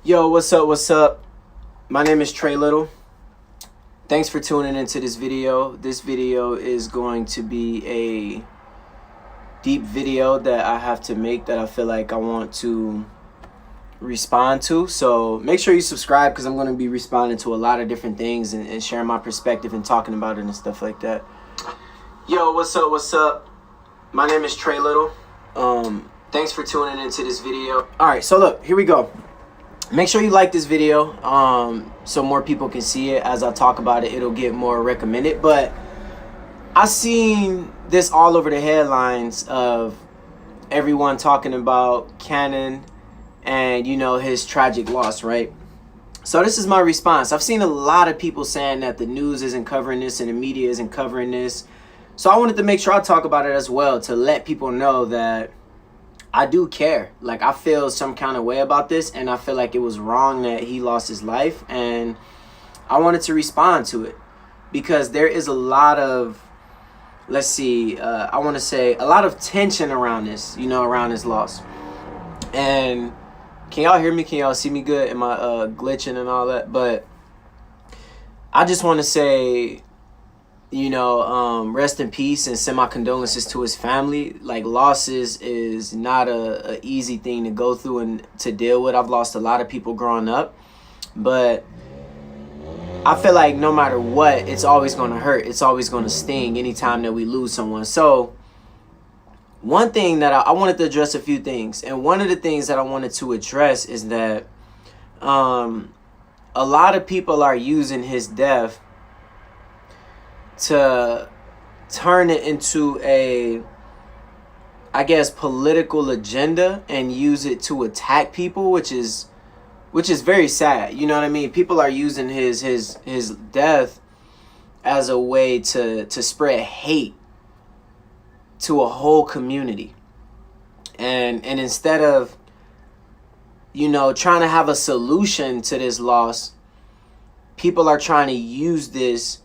Yo, what's up? What's up? My name is Trey Little. Thanks for tuning into this video. This video is going to be a deep video that I have to make that I feel like I want to respond to. So make sure you subscribe because I'm going to be responding to a lot of different things and sharing my perspective and talking about it and stuff like that. Yo, what's up? What's up? My name is Trey Little. Thanks for tuning into this video. All right, so look, here we go. Make sure you like this video so more people can see it. As I talk about it, it'll get more recommended. But I seen this all over the headlines of everyone talking about Hinnant and, you know, his tragic loss, right? So this is my response. I've seen a lot of people saying that the news isn't covering this and the media isn't covering this. So I wanted to make sure I talk about it as well to let people know that I do care. Like, I feel some kind of way about this, and I feel like it was wrong that he lost his life, and I wanted to respond to it because there is a lot of, I want to say a lot of tension around this, you know, around his loss. And can y'all hear me? Can y'all see me good? Am I glitching and all that? But I just want to say, you know, rest in peace and send my condolences to his family. Like, losses is not a easy thing to go through and to deal with. I've lost a lot of people growing up, but I feel like no matter what, it's always going to hurt. It's always going to sting anytime that we lose someone. So one thing that I wanted to address a few things, and one of the things that I wanted to address is that a lot of people are using his death to turn it into a, I guess, political agenda and use it to attack people, which is very sad. You know what I mean? People are using his death as a way to spread hate to a whole community. And instead of, you know, trying to have a solution to this loss, people are trying to use this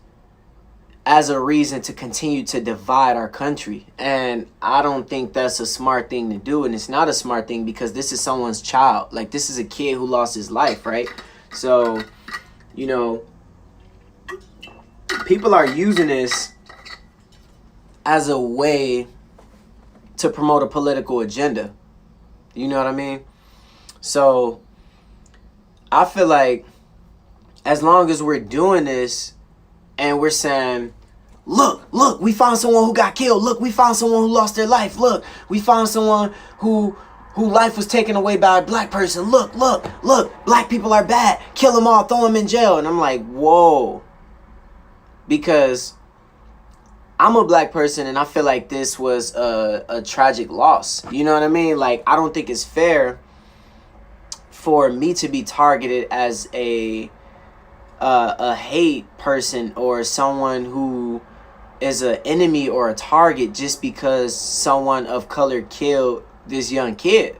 as a reason to continue to divide our country. And I don't think that's a smart thing to do. And it's not a smart thing because this is someone's child. Like, this is a kid who lost his life, right? So, you know, people are using this as a way to promote a political agenda. You know what I mean? So I feel like as long as we're doing this and we're saying, look, we found someone who got killed. Look, we found someone who lost their life. Look, we found someone who life was taken away by a black person. Look, black people are bad. Kill them all, throw them in jail. And I'm like, whoa. Because I'm a black person and I feel like this was a tragic loss. You know what I mean? Like, I don't think it's fair for me to be targeted as a hate person or someone who is an enemy or a target just because someone of color killed this young kid.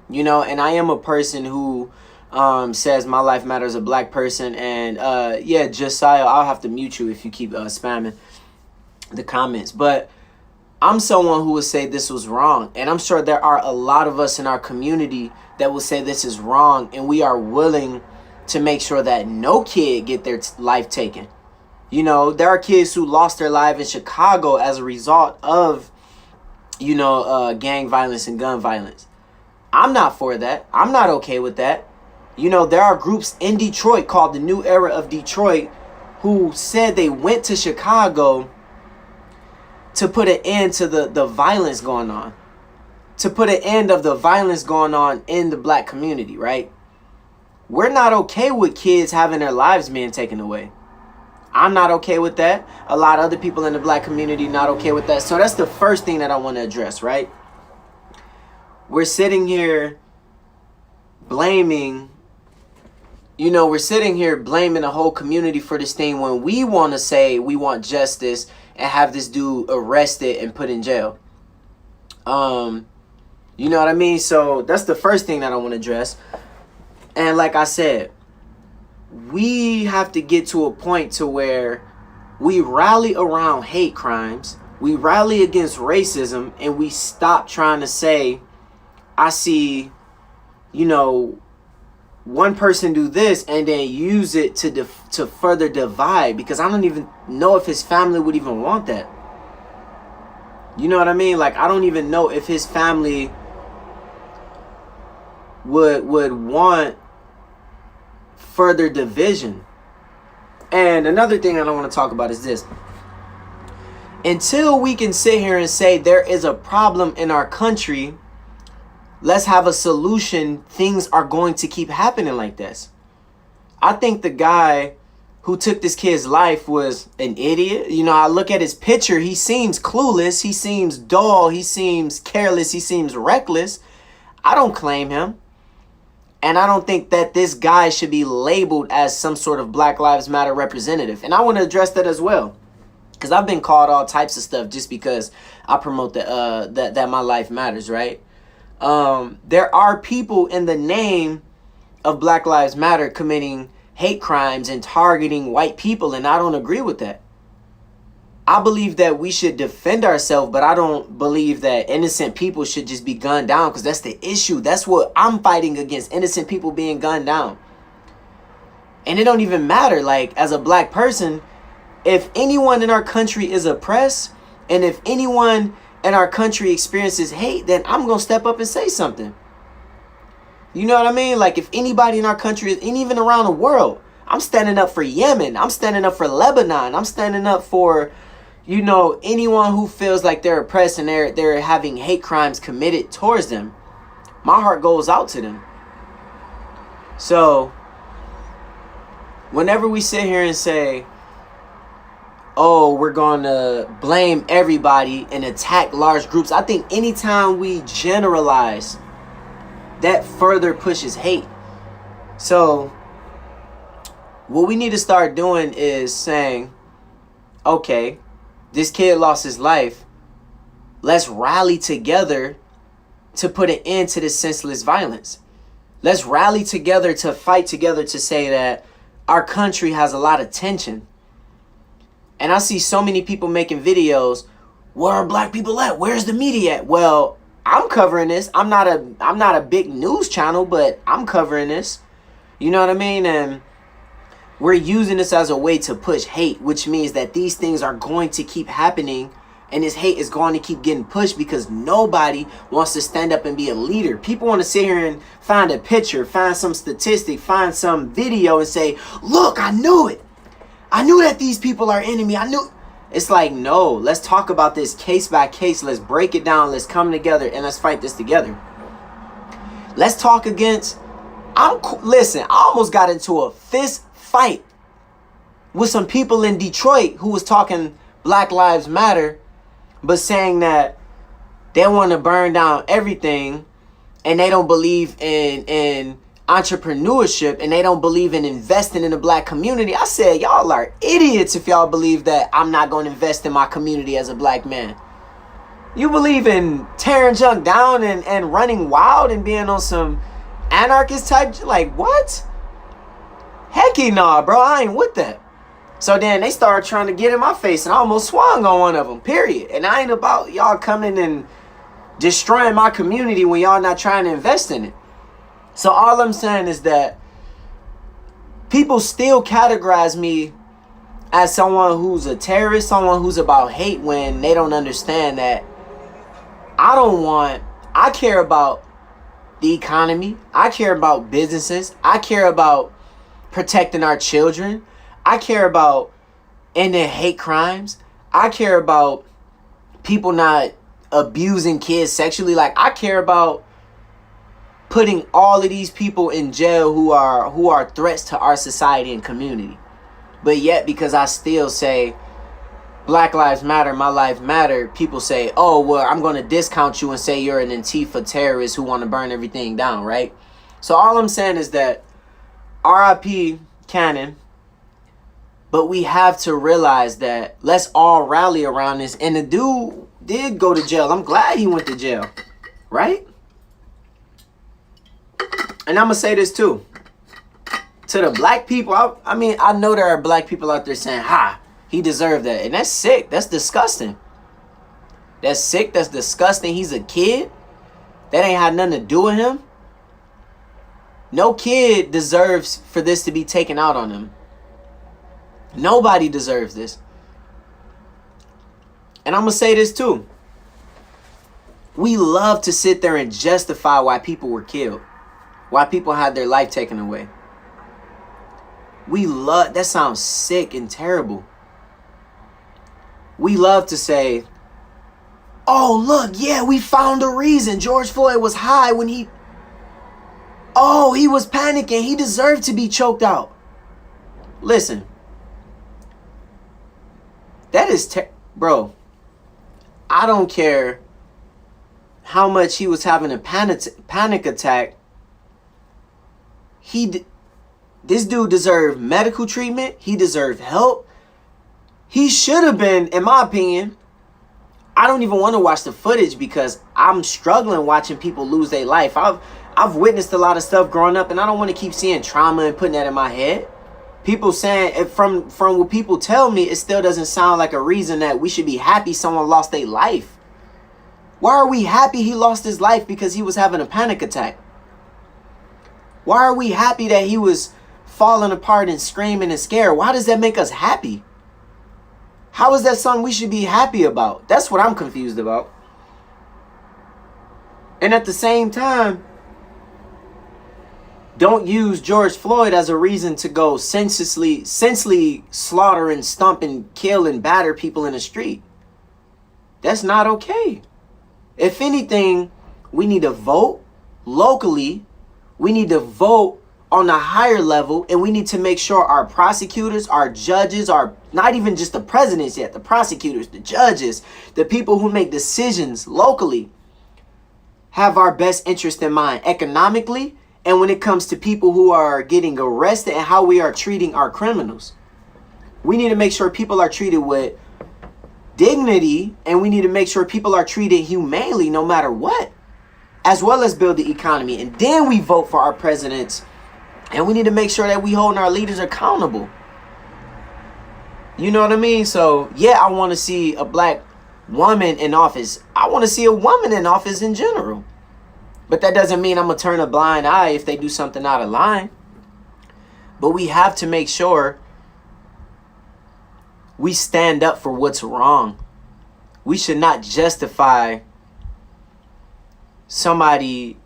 You know, and I am a person who says my life matters, a black person. And yeah, Josiah, I'll have to mute you if you keep spamming the comments. But I'm someone who would say this was wrong, and I'm sure there are a lot of us in our community that will say this is wrong, and we are willing to make sure that no kid get their life taken. You know, there are kids who lost their life in Chicago as a result of, you know, gang violence and gun violence. I'm not for that. I'm not okay with that. You know, there are groups in Detroit called the New Era of Detroit who said they went to Chicago to put an end to the violence going on, to put an end of the violence going on in the black community, right? We're not okay with kids having their lives being taken away. I'm not okay with that. A lot of other people in the black community not okay with that. So that's the first thing that I want to address, right? We're sitting here blaming, you know, we're sitting here blaming the whole community for this thing when we want to say we want justice and have this dude arrested and put in jail. You know what I mean? So that's the first thing that I want to address. And like I said, we have to get to a point to where we rally around hate crimes, we rally against racism, and we stop trying to say, I see, you know, one person do this and then use it to further divide, because I don't even know if his family would even want that. You know what I mean? Like, I don't even know if his family would want further division. And another thing I don't want to talk about is this. Until we can sit here and say there is a problem in our country, let's have a solution, things are going to keep happening like this. I think the guy who took this kid's life was an idiot. You know, I look at his picture, he seems clueless, he seems dull, he seems careless, he seems reckless. I don't claim him. And I don't think that this guy should be labeled as some sort of Black Lives Matter representative. And I want to address that as well, because I've been called all types of stuff just because I promote that my life matters, right? There are people in the name of Black Lives Matter committing hate crimes and targeting white people, and I don't agree with that. I believe that we should defend ourselves, but I don't believe that innocent people should just be gunned down, because that's the issue. That's what I'm fighting against, innocent people being gunned down. And it don't even matter, like, as a black person, if anyone in our country is oppressed, and if anyone in our country experiences hate, then I'm going to step up and say something. You know what I mean? Like, if anybody in our country, and even around the world, I'm standing up for Yemen. I'm standing up for Lebanon. I'm standing up for, you know, anyone who feels like they're oppressed and they're having hate crimes committed towards them. My heart goes out to them. So, whenever we sit here and say, oh, we're going to blame everybody and attack large groups, I think anytime we generalize, that further pushes hate. So, what we need to start doing is saying, okay, this kid lost his life. Let's rally together to put an end to this senseless violence. Let's rally together to fight together to say that our country has a lot of tension. And I see so many people making videos. Where are black people at? Where's the media at? Well, I'm covering this. I'm not a big news channel, but I'm covering this. You know what I mean? And we're using this as a way to push hate, which means that these things are going to keep happening, and this hate is going to keep getting pushed because nobody wants to stand up and be a leader. People want to sit here and find a picture, find some statistic, find some video and say, look, I knew it. I knew that these people are enemy. I knew. It's like, no, let's talk about this case by case. Let's break it down. Let's come together and let's fight this together. Let's talk against. Listen, I almost got into a fist fight with some people in Detroit who was talking Black Lives Matter, but saying that they want to burn down everything and they don't believe in entrepreneurship and they don't believe in investing in the black community. I said, y'all are idiots if y'all believe that I'm not going to invest in my community as a black man. You believe in tearing junk down and running wild and being on some anarchist type, like, what? Hecky nah, bro, I ain't with that. So then they started trying to get in my face and I almost swung on one of them, period. And I ain't about y'all coming and destroying my community when y'all not trying to invest in it. So all I'm saying is that people still categorize me as someone who's a terrorist, someone who's about hate, when they don't understand that I care about the economy. I care about businesses. I care about protecting our children. I care about ending hate crimes. I care about people not abusing kids sexually. Like, I care about putting all of these people in jail who are threats to our society and community. But yet, because I still say Black Lives Matter, my life matter, people say, oh, well, I'm going to discount you and say you're an Antifa terrorist who want to burn everything down, right? So all I'm saying is that RIP Cannon, but we have to realize that let's all rally around this. And the dude did go to jail. I'm glad he went to jail, right? And I'm going to say this too. To the black people, I mean, I know there are black people out there saying, ha, he deserved that. And that's sick. That's disgusting. That's sick. That's disgusting. He's a kid. That ain't had nothing to do with him. No kid deserves for this to be taken out on them. Nobody deserves this. And I'm going to say this too. We love to sit there and justify why people were killed, why people had their life taken away. That sounds sick and terrible. We love to say, oh, look, yeah, we found a reason. George Floyd was high when he was panicking. He deserved to be choked out. Listen, that is, bro, I don't care how much he was having a panic attack. This dude deserved medical treatment. He deserved help. He should have been, in my opinion, I don't even want to watch the footage because I'm struggling watching people lose their life. I've witnessed a lot of stuff growing up, and I don't want to keep seeing trauma and putting that in my head. People saying, from what people tell me, it still doesn't sound like a reason that we should be happy someone lost their life. Why are we happy he lost his life because he was having a panic attack? Why are we happy that he was falling apart and screaming and scared? Why does that make us happy? How is that something we should be happy about? That's what I'm confused about. And at the same time, don't use George Floyd as a reason to go senselessly slaughter and stomp and kill and batter people in the street. That's not okay. If anything, we need to vote locally. We need to vote on a higher level, and we need to make sure our prosecutors, our judges, not even just the presidents yet, the prosecutors, the judges, the people who make decisions locally have our best interest in mind economically, and when it comes to people who are getting arrested and how we are treating our criminals. We need to make sure people are treated with dignity, and we need to make sure people are treated humanely no matter what, as well as build the economy. And then we vote for our presidents, and we need to make sure that we holding our leaders accountable. You know what I mean? So yeah, I want to see a black woman in office. I want to see a woman in office in general. But that doesn't mean I'm going to turn a blind eye if they do something out of line. But we have to make sure we stand up for what's wrong. We should not justify somebody.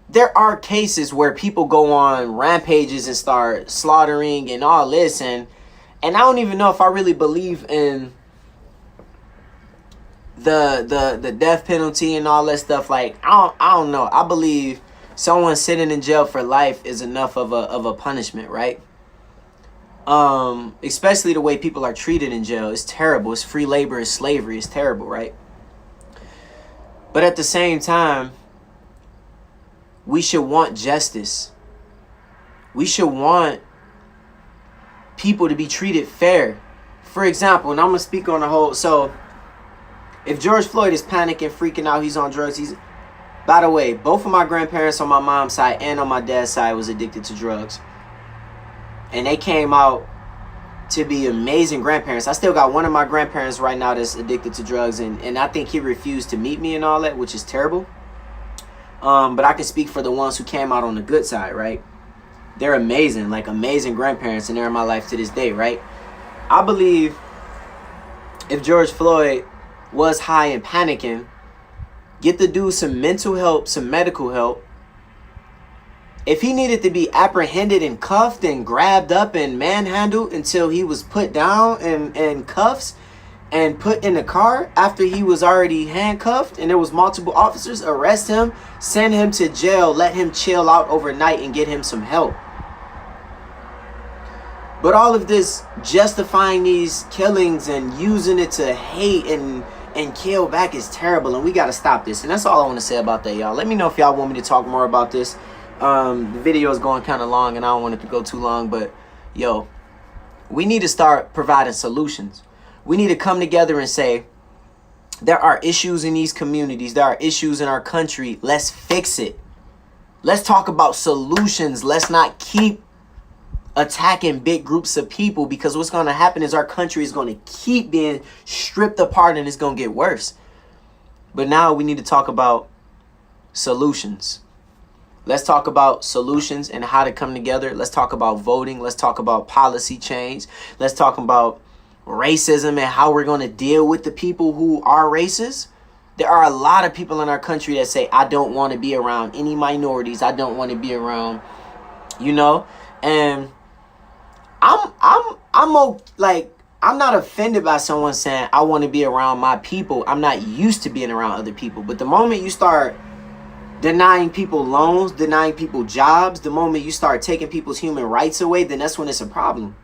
There are cases where people go on rampages and start slaughtering and all this. And I don't even know if I really believe in the death penalty and all that stuff. Like, I don't know. I believe someone sitting in jail for life is enough of a punishment, right? Especially the way people are treated in jail. It's terrible. It's free labor. It's slavery. It's terrible, right? But at the same time, we should want justice. We should want people to be treated fair. For example, and I'm going to speak on the whole. So if George Floyd is panicking, freaking out, he's on drugs. By the way, both of my grandparents on my mom's side and on my dad's side was addicted to drugs. And they came out to be amazing grandparents. I still got one of my grandparents right now that's addicted to drugs. And I think he refused to meet me and all that, which is terrible. But I can speak for the ones who came out on the good side, right? They're amazing, like amazing grandparents, and they're in my life to this day, right? I believe if George Floyd was high and panicking, get the dude some mental help, some medical help. If he needed to be apprehended and cuffed and grabbed up and manhandled until he was put down in cuffs and put in the car after he was already handcuffed and there was multiple officers, arrest him, send him to jail, let him chill out overnight and get him some help. But all of this justifying these killings and using it to hate and kill back is terrible, and we got to stop this. And that's all I want to say about that, y'all. Let me know if y'all want me to talk more about this. The video is going kind of long and I don't want it to go too long, but yo, we need to start providing solutions. We need to come together and say, there are issues in these communities. There are issues in our country. Let's fix it. Let's talk about solutions. Let's not keep attacking big groups of people, because what's going to happen is our country is going to keep being stripped apart and it's going to get worse. But now we need to talk about solutions. Let's talk about solutions and how to come together. Let's talk about voting. Let's talk about policy change. Let's talk about racism and how we're going to deal with the people who are racist. There are a lot of people in our country that say, I don't want to be around any minorities. I don't want to be around, and I'm not offended by someone saying I want to be around my people. I'm not used to being around other people. But the moment you start denying people loans, denying people jobs, the moment you start taking people's human rights away, then that's when it's a problem.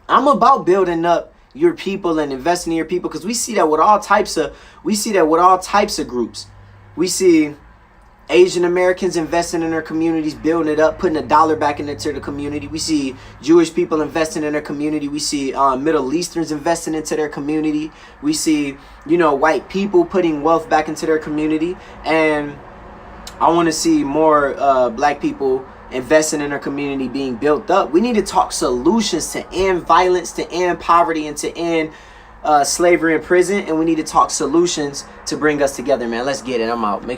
I'm about building up your people and investing in your people, because we see that with all types of groups. We see Asian Americans investing in their communities, building it up, putting $1 back into the community. We see Jewish people investing in their community. We see Middle Easterns investing into their community. We see, white people putting wealth back into their community. And I want to see more black people investing in their community being built up. We need to talk solutions to end violence, to end poverty, and to end slavery in prison. And we need to talk solutions to bring us together, man. Let's get it. I'm out. Make sure